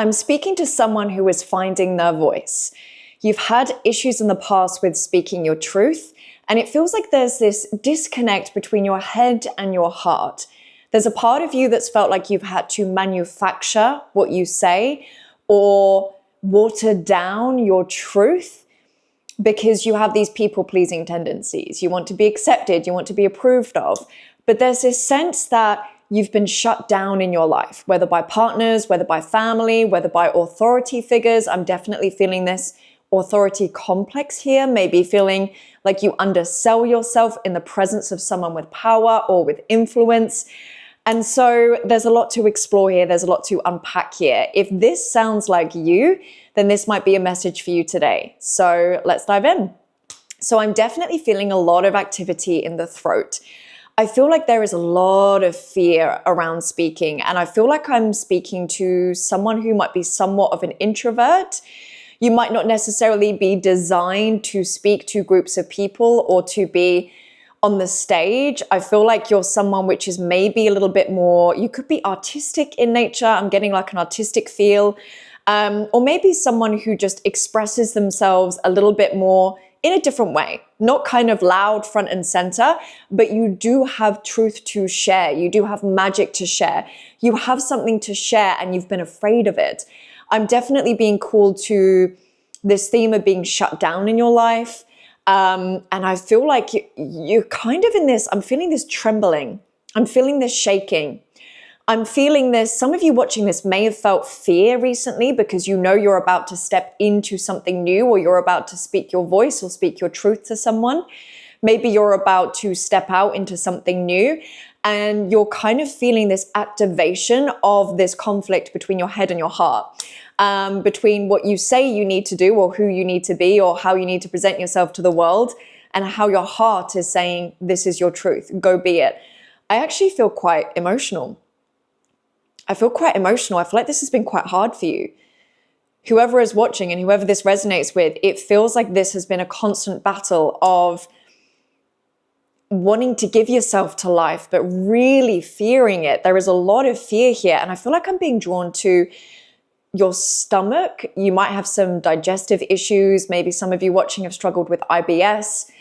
I'm speaking to someone who is finding their voice. You've had issues in the past with speaking your truth, and it feels like there's this disconnect between your head and your heart. There's a part of you that's felt like you've had to manufacture what you say or water down your truth because you have these people-pleasing tendencies. You want to be accepted, you want to be approved of. But there's this sense that you've been shut down in your life, whether by partners, whether by family, whether by authority figures. I'm definitely feeling this authority complex here, maybe feeling like you undersell yourself in the presence of someone with power or with influence. And so there's a lot to explore here. There's a lot to unpack here. If this sounds like you, then this might be a message for you today. So let's dive in. So I'm definitely feeling a lot of activity in the throat. I feel like there is a lot of fear around speaking, and I feel like I'm speaking to someone who might be somewhat of an introvert. You might not necessarily be designed to speak to groups of people or to be on the stage. I feel like you're someone which is maybe a little bit more, you could be artistic in nature. I'm getting like an artistic feel. Or maybe someone who just expresses themselves a little bit more in a different way, not kind of loud front and center, but you do have truth to share. You do have magic to share. You have something to share and you've been afraid of it. I'm definitely being called to this theme of being shut down in your life. And I feel like you're kind of in this, I'm feeling this trembling. I'm feeling this shaking. I'm feeling this, some of you watching this may have felt fear recently because you know you're about to step into something new, or you're about to speak your voice or speak your truth to someone. Maybe you're about to step out into something new and you're kind of feeling this activation of this conflict between your head and your heart, between what you say you need to do or who you need to be or how you need to present yourself to the world and how your heart is saying, this is your truth, go be it. I actually feel quite emotional. I feel like this has been quite hard for you. Whoever is watching and whoever this resonates with, it feels like this has been a constant battle of wanting to give yourself to life, but really fearing it. There is a lot of fear here. And I feel like I'm being drawn to your stomach. You might have some digestive issues. Maybe some of you watching have struggled with IBS.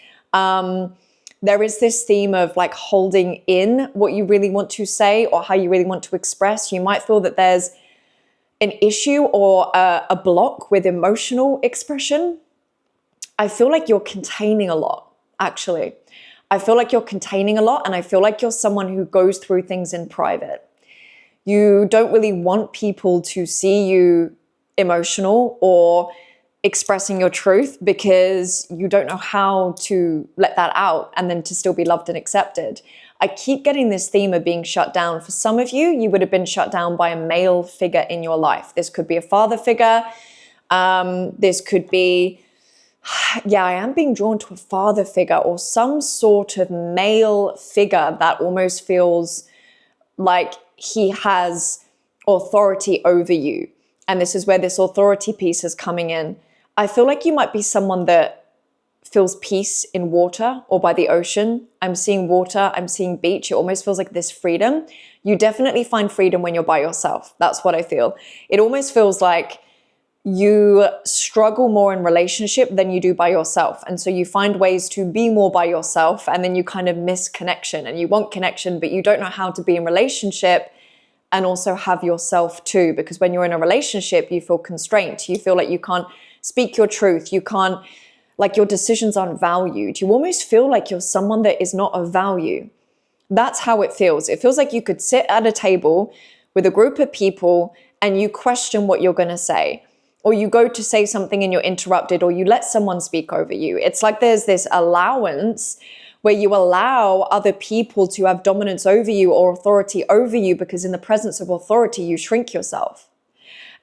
There is this theme of like holding in what you really want to say or how you really want to express. You might feel that there's an issue or a block with emotional expression. I feel like you're containing a lot, actually. I feel like you're containing a lot, and I feel like you're someone who goes through things in private. You don't really want people to see you emotional or expressing your truth because you don't know how to let that out and then to still be loved and accepted. I keep getting this theme of being shut down. For some of you, you would have been shut down by a male figure in your life. This could be a father figure. This could be, I am being drawn to a father figure or some sort of male figure that almost feels like he has authority over you. And this is where this authority piece is coming in. I feel like you might be someone that feels peace in water or by the ocean. I'm seeing water, I'm seeing beach. It almost feels like this freedom. You definitely find freedom when you're by yourself. That's what I feel. It almost feels like you struggle more in relationship than you do by yourself. And so you find ways to be more by yourself, and then you kind of miss connection, and you want connection, but you don't know how to be in relationship and also have yourself too. Because when you're in a relationship, you feel constrained. You feel like you can't speak your truth. You can't, like your decisions aren't valued. You almost feel like you're someone that is not of value. That's how it feels. It feels like you could sit at a table with a group of people and you question what you're going to say, or you go to say something and you're interrupted, or you let someone speak over you. It's like there's this allowance where you allow other people to have dominance over you or authority over you, because in the presence of authority, you shrink yourself.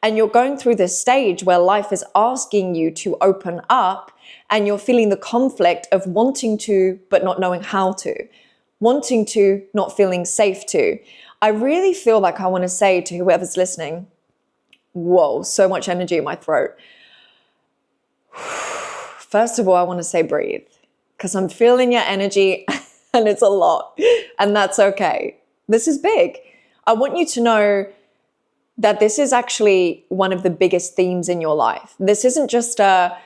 And you're going through this stage where life is asking you to open up, and you're feeling the conflict of wanting to, but not knowing how to, wanting to, not feeling safe to. I really feel like I want to say to whoever's listening, whoa, so much energy in my throat. First of all, I want to say breathe, because I'm feeling your energy and it's a lot, and that's okay. This is big. I want you to know that this is actually one of the biggest themes in your life. This isn't just a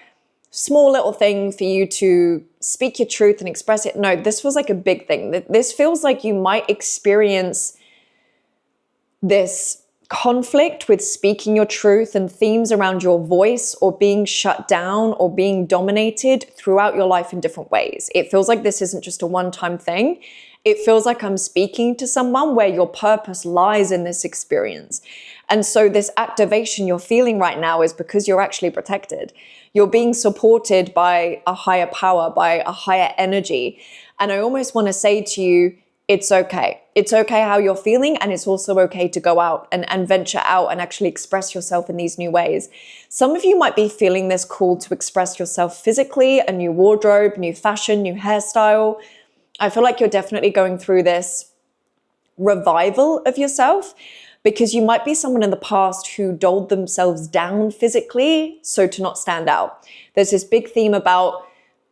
small little thing for you to speak your truth and express it. No, this was like a big thing. This feels like you might experience this conflict with speaking your truth and themes around your voice or being shut down or being dominated throughout your life in different ways. It feels like this isn't just a one-time thing. It feels like I'm speaking to someone where your purpose lies in this experience. And so this activation you're feeling right now is because you're actually protected. You're being supported by a higher power, by a higher energy. And I almost want to say to you, it's okay. It's okay how you're feeling, and it's also okay to go out and venture out and actually express yourself in these new ways. Some of you might be feeling this call to express yourself physically, a new wardrobe, new fashion, new hairstyle. I feel like you're definitely going through this revival of yourself because you might be someone in the past who dulled themselves down physically so to not stand out. There's this big theme about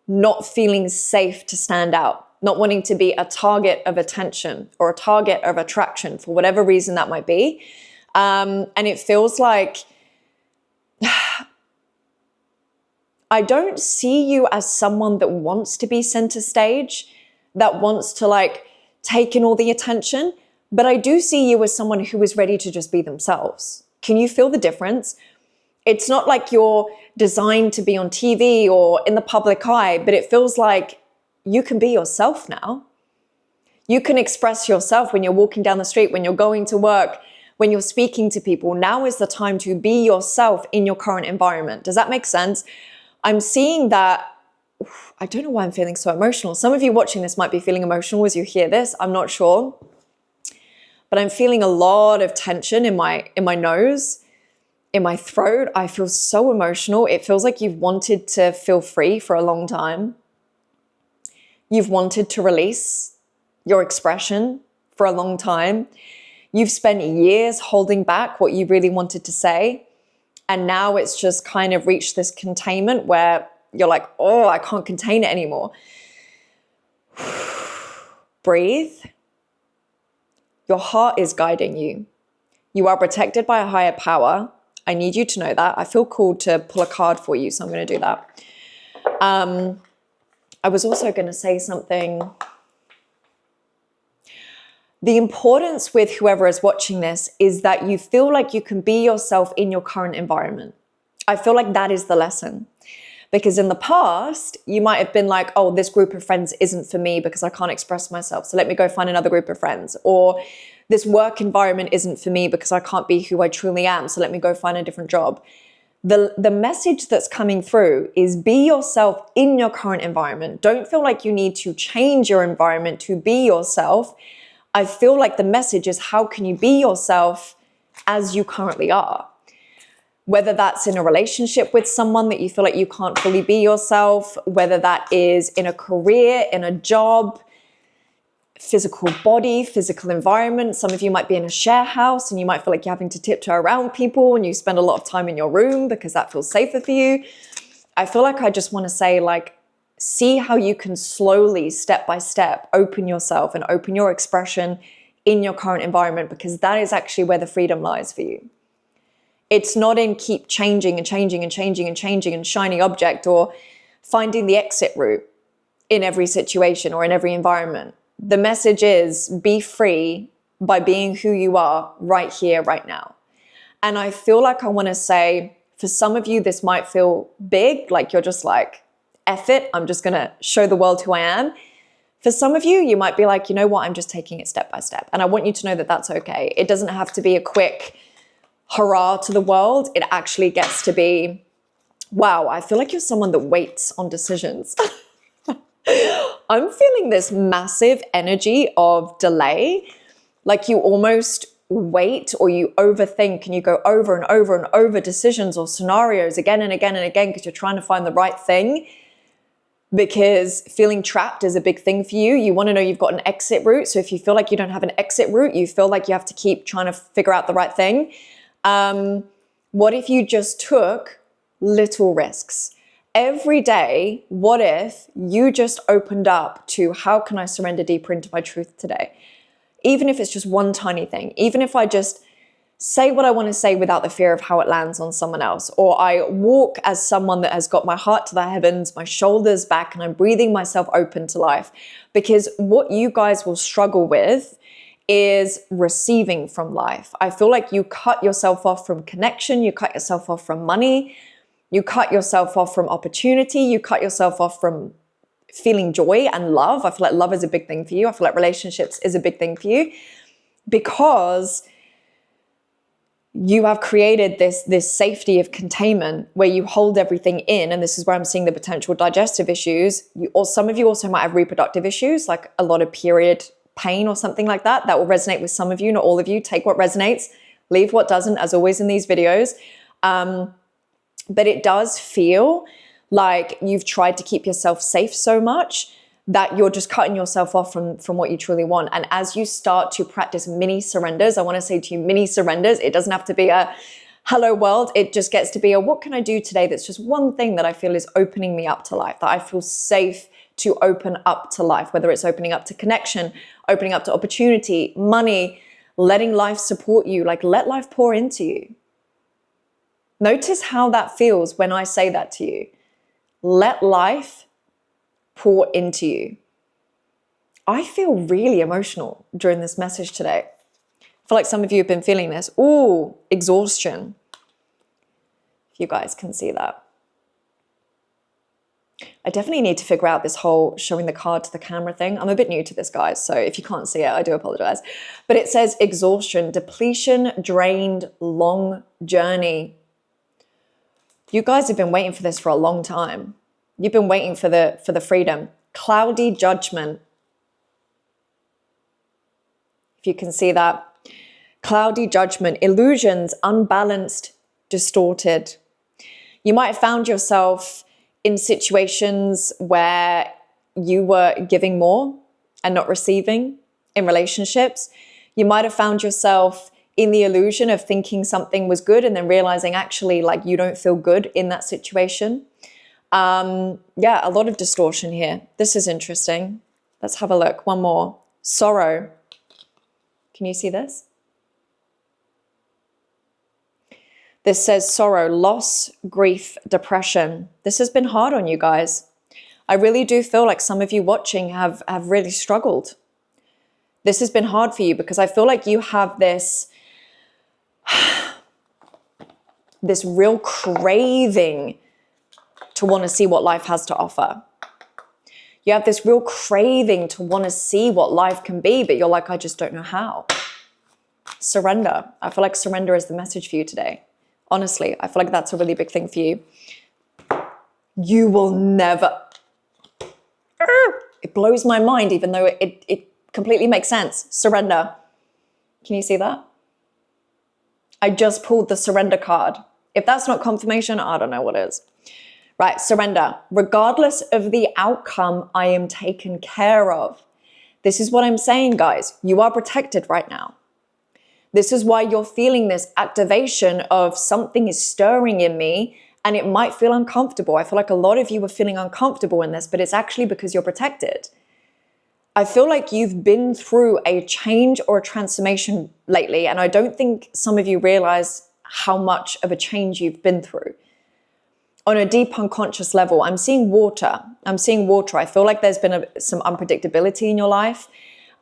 not feeling safe to stand out, not wanting to be a target of attention or a target of attraction for whatever reason that might be. And it feels like I don't see you as someone that wants to be center stage, that wants to like take in all the attention, but I do see you as someone who is ready to just be themselves. Can you feel the difference? It's not like you're designed to be on TV or in the public eye, but it feels like you can be yourself now. You can express yourself when you're walking down the street, when you're going to work, when you're speaking to people. Now is the time to be yourself in your current environment. Does that make sense? I'm seeing that. I don't know why I'm feeling so emotional. Some of you watching this might be feeling emotional as you hear this. I'm not sure. But I'm feeling a lot of tension in my nose, in my throat. I feel so emotional. It feels like you've wanted to feel free for a long time. You've wanted to release your expression for a long time. You've spent years holding back what you really wanted to say. And now it's just kind of reached this containment where you're like, oh, I can't contain it anymore. Breathe. Your heart is guiding you. You are protected by a higher power. I need you to know that. I feel called to pull a card for you, so I'm going to do that. I was also going to say something. The importance with whoever is watching this is that you feel like you can be yourself in your current environment. I feel like that is the lesson. Because in the past, you might have been like, oh, this group of friends isn't for me because I can't express myself. So let me go find another group of friends. Or this work environment isn't for me because I can't be who I truly am. So let me go find a different job. The message that's coming through is be yourself in your current environment. Don't feel like you need to change your environment to be yourself. I feel like the message is how can you be yourself as you currently are? Whether that's in a relationship with someone that you feel like you can't fully be yourself, whether that is in a career, in a job, physical body, physical environment. Some of you might be in a share house and you might feel like you're having to tiptoe around people and you spend a lot of time in your room because that feels safer for you. I feel like I just want to say, like, see how you can slowly, step by step, open yourself and open your expression in your current environment, because that is actually where the freedom lies for you. It's not in keep changing and changing and changing and changing and shiny object or finding the exit route in every situation or in every environment. The message is be free by being who you are right here, right now. And I feel like I want to say, for some of you, this might feel big, like you're just like, F it, I'm just going to show the world who I am. For some of you, you might be like, you know what, I'm just taking it step by step. And I want you to know that that's okay. It doesn't have to be a quick hurrah to the world. It actually gets to be, wow, I feel like you're someone that waits on decisions. I'm feeling this massive energy of delay, like you almost wait or you overthink and you go over and over and over decisions or scenarios again and again and again because you're trying to find the right thing. Because feeling trapped is a big thing for you. You want to know you've got an exit route. So if you feel like you don't have an exit route, you feel like you have to keep trying to figure out the right thing. What if you just took little risks? Every day, what if you just opened up to how can I surrender deeper into my truth today? Even if it's just one tiny thing, even if I just say what I want to say without the fear of how it lands on someone else. Or I walk as someone that has got my heart to the heavens, my shoulders back, and I'm breathing myself open to life. Because what you guys will struggle with is receiving from life. I feel like you cut yourself off from connection, you cut yourself off from money, you cut yourself off from opportunity, you cut yourself off from feeling joy and love. I feel like love is a big thing for you. I feel like relationships is a big thing for you, because you have created this safety of containment where you hold everything in. And this is where I'm seeing the potential digestive issues. Or some of you also might have reproductive issues, like a lot of period pain or something like that. That will resonate with some of you, not all of you. Take what resonates, leave what doesn't, as always in these videos. But it does feel like you've tried to keep yourself safe so much that you're just cutting yourself off from what you truly want. And as you start to practice mini surrenders, I want to say to you, mini surrenders, it doesn't have to be a hello world. It just gets to be a, what can I do today that's just one thing that I feel is opening me up to life, that I feel safe to open up to life, whether it's opening up to connection, opening up to opportunity, money, letting life support you, like let life pour into you. Notice how that feels when I say that to you. Let life pour into you. I feel really emotional during this message today. I feel like some of you have been feeling this. Ooh, exhaustion. If you guys can see that. I definitely need to figure out this whole showing the card to the camera thing. I'm a bit new to this, guys, so if you can't see it, I do apologize. But it says exhaustion, depletion, drained, long journey. You guys have been waiting for this for a long time. You've been waiting for the freedom. Cloudy judgment. If you can see that. Cloudy judgment, illusions, unbalanced, distorted. You might have found yourself in situations where you were giving more and not receiving in relationships. You might have found yourself in the illusion of thinking something was good and then realizing actually like you don't feel good in that situation. Yeah, a lot of distortion here. This is interesting. Let's have a look. One more. Sorrow. Can you see this? This says sorrow, loss, grief, depression. This has been hard on you guys. I really do feel like some of you watching have really struggled. This has been hard for you because I feel like you have this real craving to want to see what life has to offer. You have this real craving to want to see what life can be, but you're like, I just don't know how. Surrender. I feel like surrender is the message for you today. Honestly, I feel like that's a really big thing for you. You will never. It blows my mind, even though it completely makes sense. Surrender. Can you see that? I just pulled the surrender card. If that's not confirmation, I don't know what is. Right, surrender. Regardless of the outcome, I am taken care of. This is what I'm saying, guys. You are protected right now. This is why you're feeling this activation of something is stirring in me and it might feel uncomfortable. I feel like a lot of you are feeling uncomfortable in this, but it's actually because you're protected. I feel like you've been through a change or a transformation lately, and I don't think some of you realize how much of a change you've been through. On a deep unconscious level, I'm seeing water. I feel like there's been some unpredictability in your life.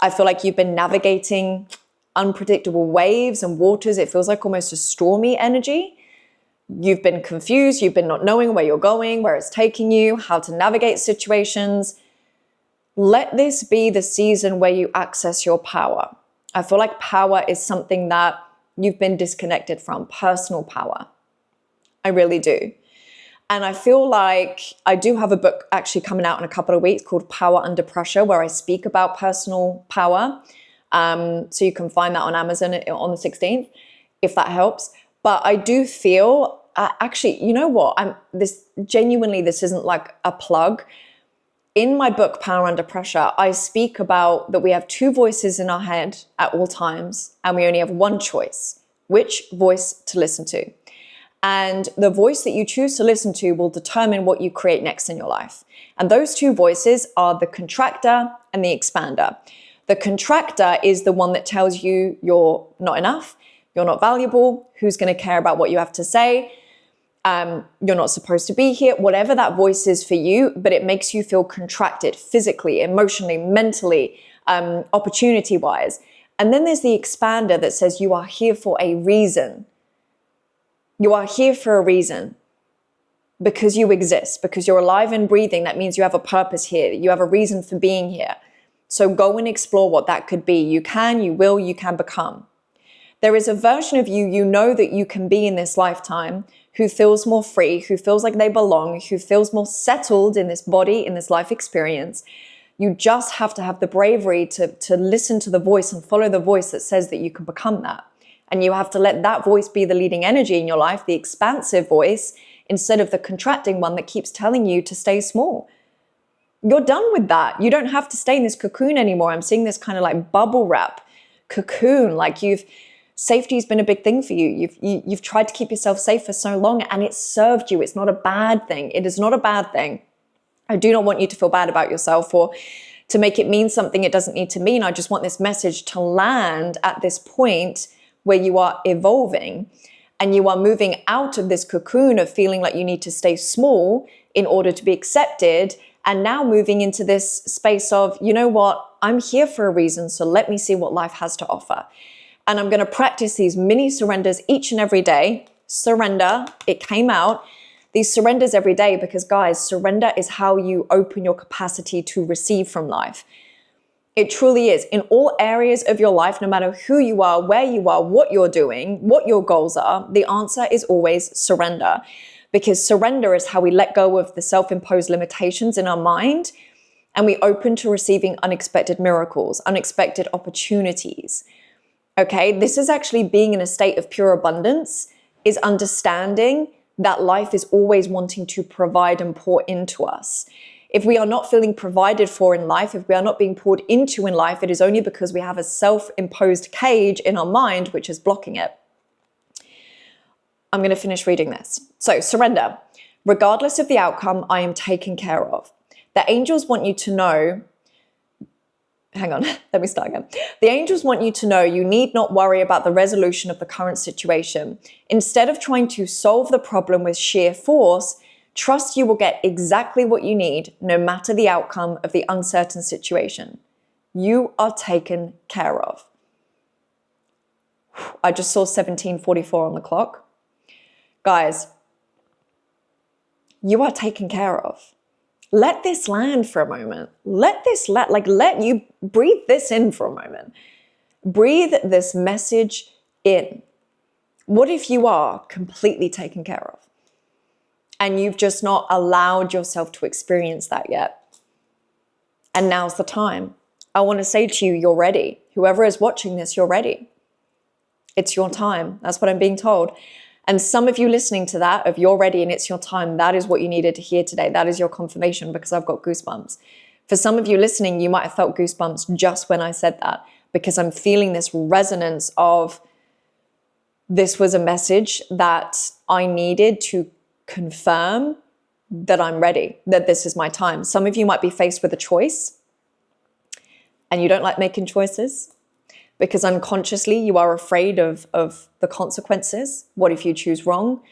I feel like you've been navigating unpredictable waves and waters. It feels like almost a stormy energy. You've been confused. You've been not knowing where you're going, where it's taking you, how to navigate situations. Let this be the season where you access your power. I feel like power is something that you've been disconnected from, personal power. I really do. And I feel like I do have a book actually coming out in a couple of weeks called Power Under Pressure, where I speak about personal power. So you can find that on Amazon on the 16th, if that helps. But I do feel, actually, you know what? This isn't like a plug. In my book, Power Under Pressure, I speak about that we have two voices in our head at all times, and we only have one choice, which voice to listen to. And the voice that you choose to listen to will determine what you create next in your life. And those two voices are the contractor and the expander. The contractor is the one that tells you you're not enough. You're not valuable. Who's going to care about what you have to say? You're not supposed to be here, whatever that voice is for you, but it makes you feel contracted physically, emotionally, mentally, opportunity-wise. And then there's the expander that says you are here for a reason. You are here for a reason because you exist, because you're alive and breathing. That means you have a purpose here. You have a reason for being here. So go and explore what that could be. You can, you will, you can become. There is a version of you know that you can be in this lifetime who feels more free, who feels like they belong, who feels more settled in this body, in this life experience. You just have to have the bravery to listen to the voice and follow the voice that says that you can become that. And you have to let that voice be the leading energy in your life, the expansive voice, instead of the contracting one that keeps telling you to stay small. You're done with that. You don't have to stay in this cocoon anymore. I'm seeing this kind of like bubble wrap cocoon, like safety has been a big thing for you. You've tried to keep yourself safe for so long and it's served you. It's not a bad thing. It is not a bad thing. I do not want you to feel bad about yourself or to make it mean something it doesn't need to mean. I just want this message to land at this point where you are evolving and you are moving out of this cocoon of feeling like you need to stay small in order to be accepted, and now moving into this space of, you know what, I'm here for a reason, so let me see what life has to offer. And I'm going to practice these mini surrenders each and every day. Surrender, it came out. These surrenders every day because, guys, surrender is how you open your capacity to receive from life. It truly is. In all areas of your life, no matter who you are, where you are, what you're doing, what your goals are, the answer is always surrender. Because surrender is how we let go of the self-imposed limitations in our mind and we open to receiving unexpected miracles, unexpected opportunities. Okay, this is actually being in a state of pure abundance, is understanding that life is always wanting to provide and pour into us. If we are not feeling provided for in life, if we are not being poured into in life, it is only because we have a self-imposed cage in our mind which is blocking it. I'm going to finish reading this. So, surrender. Regardless of the outcome, I am taken care of. The angels want you to know. Hang on, let me start again. The angels want you to know you need not worry about the resolution of the current situation. Instead of trying to solve the problem with sheer force, trust you will get exactly what you need, no matter the outcome of the uncertain situation. You are taken care of. I just saw 17:44 on the clock. Guys, you are taken care of. Let this land for a moment. Let you breathe this in for a moment. Breathe this message in. What if you are completely taken care of? And you've just not allowed yourself to experience that yet. And now's the time. I want to say to you, you're ready. Whoever is watching this, you're ready. It's your time. That's what I'm being told. And some of you listening to that, of you're ready and it's your time, that is what you needed to hear today. That is your confirmation, because I've got goosebumps. For some of you listening, you might have felt goosebumps just when I said that, because I'm feeling this resonance of this was a message that I needed to confirm that I'm ready, that this is my time. Some of you might be faced with a choice and you don't like making choices because unconsciously you are afraid of the consequences. What if you choose wrong?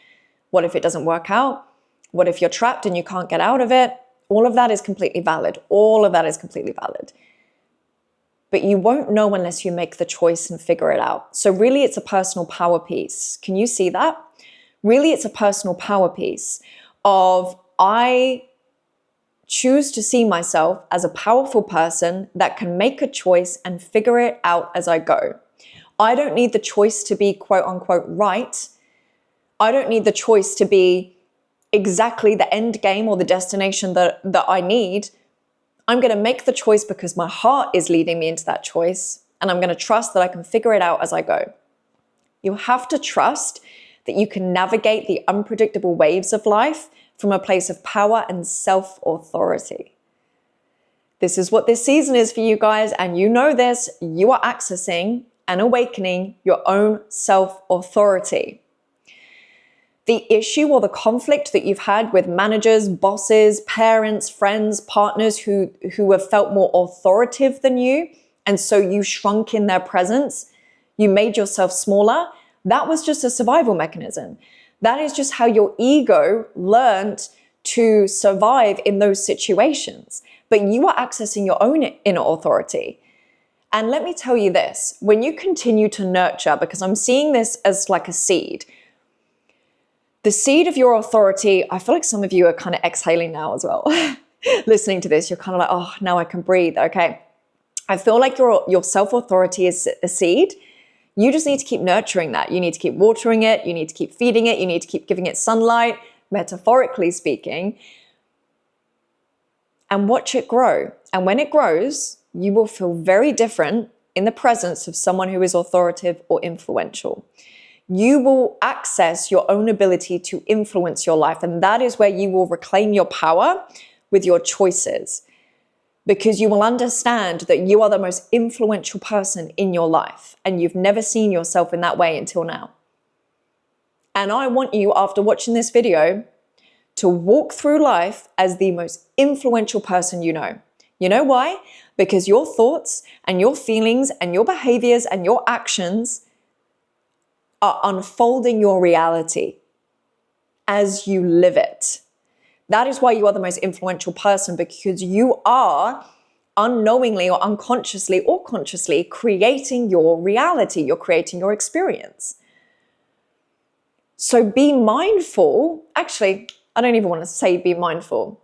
What if it doesn't work out? What if you're trapped and you can't get out of it? All of that is completely valid. All of that is completely valid. But you won't know unless you make the choice and figure it out. So really it's a personal power piece. Can you see that? Really it's a personal power piece of I choose to see myself as a powerful person that can make a choice and figure it out as I go. I don't need the choice to be quote unquote right. I don't need the choice to be exactly the end game or the destination that I need. I'm going to make the choice because my heart is leading me into that choice, and I'm going to trust that I can figure it out as I go. You have to trust that you can navigate the unpredictable waves of life from a place of power and self-authority. This is what this season is for you guys, and you know this. You are accessing and awakening your own self-authority. The issue or the conflict that you've had with managers, bosses, parents, friends, partners who have felt more authoritative than you, and so you shrunk in their presence, you made yourself smaller, That was just a survival mechanism. That is just how your ego learned to survive in those situations. But you are accessing your own inner authority. And let me tell you this, when you continue to nurture, because I'm seeing this as like a seed, the seed of your authority, I feel like some of you are kind of exhaling now as well. Listening to this, you're kind of like, oh, now I can breathe. Okay. I feel like your self-authority is a seed. You just need to keep nurturing that. You need to keep watering it. You need to keep feeding it. You need to keep giving it sunlight, metaphorically speaking, and watch it grow. And when it grows, you will feel very different in the presence of someone who is authoritative or influential. You will access your own ability to influence your life. And that is where you will reclaim your power with your choices, because you will understand that you are the most influential person in your life and you've never seen yourself in that way until now. And I want you, after watching this video, to walk through life as the most influential person you know. You know why? Because your thoughts and your feelings and your behaviors and your actions are unfolding your reality as you live it. That is why you are the most influential person, because you are unknowingly or unconsciously or consciously creating your reality. You're creating your experience. So be mindful. Actually, I don't even want to say be mindful.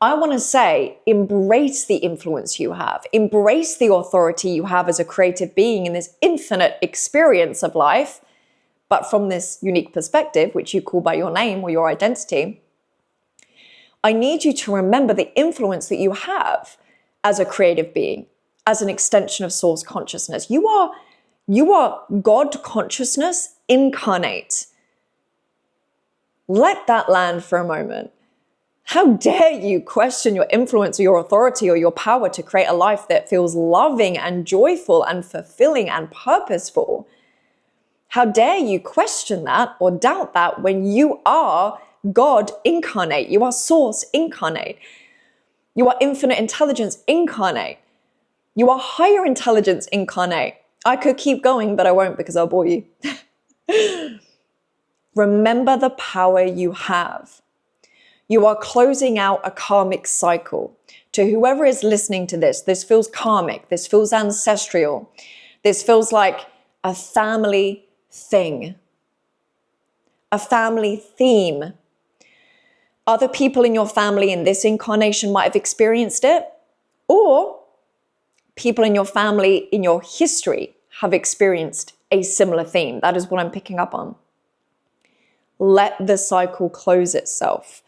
I want to say embrace the influence you have. Embrace the authority you have as a creative being in this infinite experience of life, but from this unique perspective, which you call by your name or your identity. I need you to remember the influence that you have as a creative being, as an extension of source consciousness. You are God consciousness incarnate. Let that land for a moment. How dare you question your influence or your authority or your power to create a life that feels loving and joyful and fulfilling and purposeful? How dare you question that or doubt that when you are God incarnate? You are source incarnate. You are infinite intelligence incarnate. You are higher intelligence incarnate. I could keep going, but I won't because I'll bore you. Remember the power you have. You are closing out a karmic cycle. To whoever is listening to this, this feels karmic. This feels ancestral. This feels like a family thing, a family theme. Other people in your family in this incarnation might have experienced it, or people in your family in your history have experienced a similar theme. That is what I'm picking up on. Let the cycle close itself.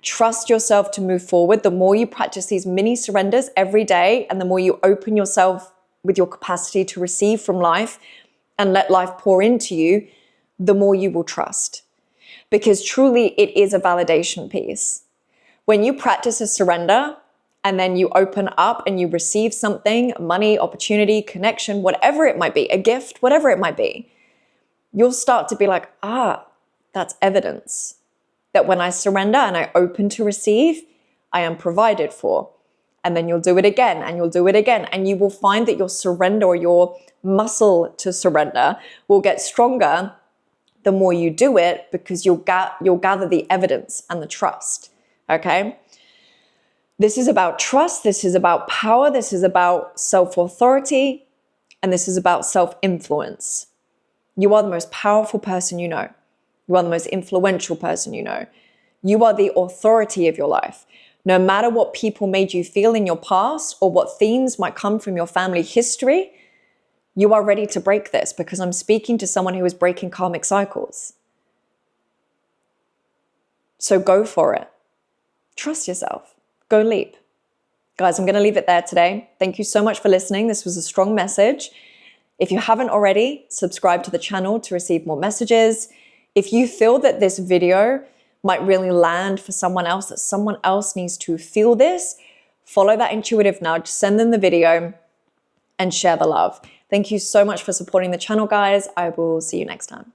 Trust yourself to move forward. The more you practice these mini surrenders every day, and the more you open yourself with your capacity to receive from life and let life pour into you, the more you will trust. Because truly it is a validation piece. When you practice a surrender and then you open up and you receive something, money, opportunity, connection, whatever it might be, a gift, whatever it might be, you'll start to be like, that's evidence that when I surrender and I open to receive, I am provided for. And then you'll do it again and you'll do it again. And you will find that your surrender or your muscle to surrender will get stronger the more you do it, because you'll gather the evidence and the trust, okay? This is about trust, this is about power, this is about self-authority, and this is about self-influence. You are the most powerful person you know. You are the most influential person you know. You are the authority of your life. No matter what people made you feel in your past or what themes might come from your family history, you are ready to break this, because I'm speaking to someone who is breaking karmic cycles. So go for it. Trust yourself. Go leap. Guys, I'm going to leave it there today. Thank you so much for listening. This was a strong message. If you haven't already, subscribe to the channel to receive more messages. If you feel that this video might really land for someone else, that someone else needs to feel this, follow that intuitive nudge, send them the video, and share the love. Thank you so much for supporting the channel, guys. I will see you next time.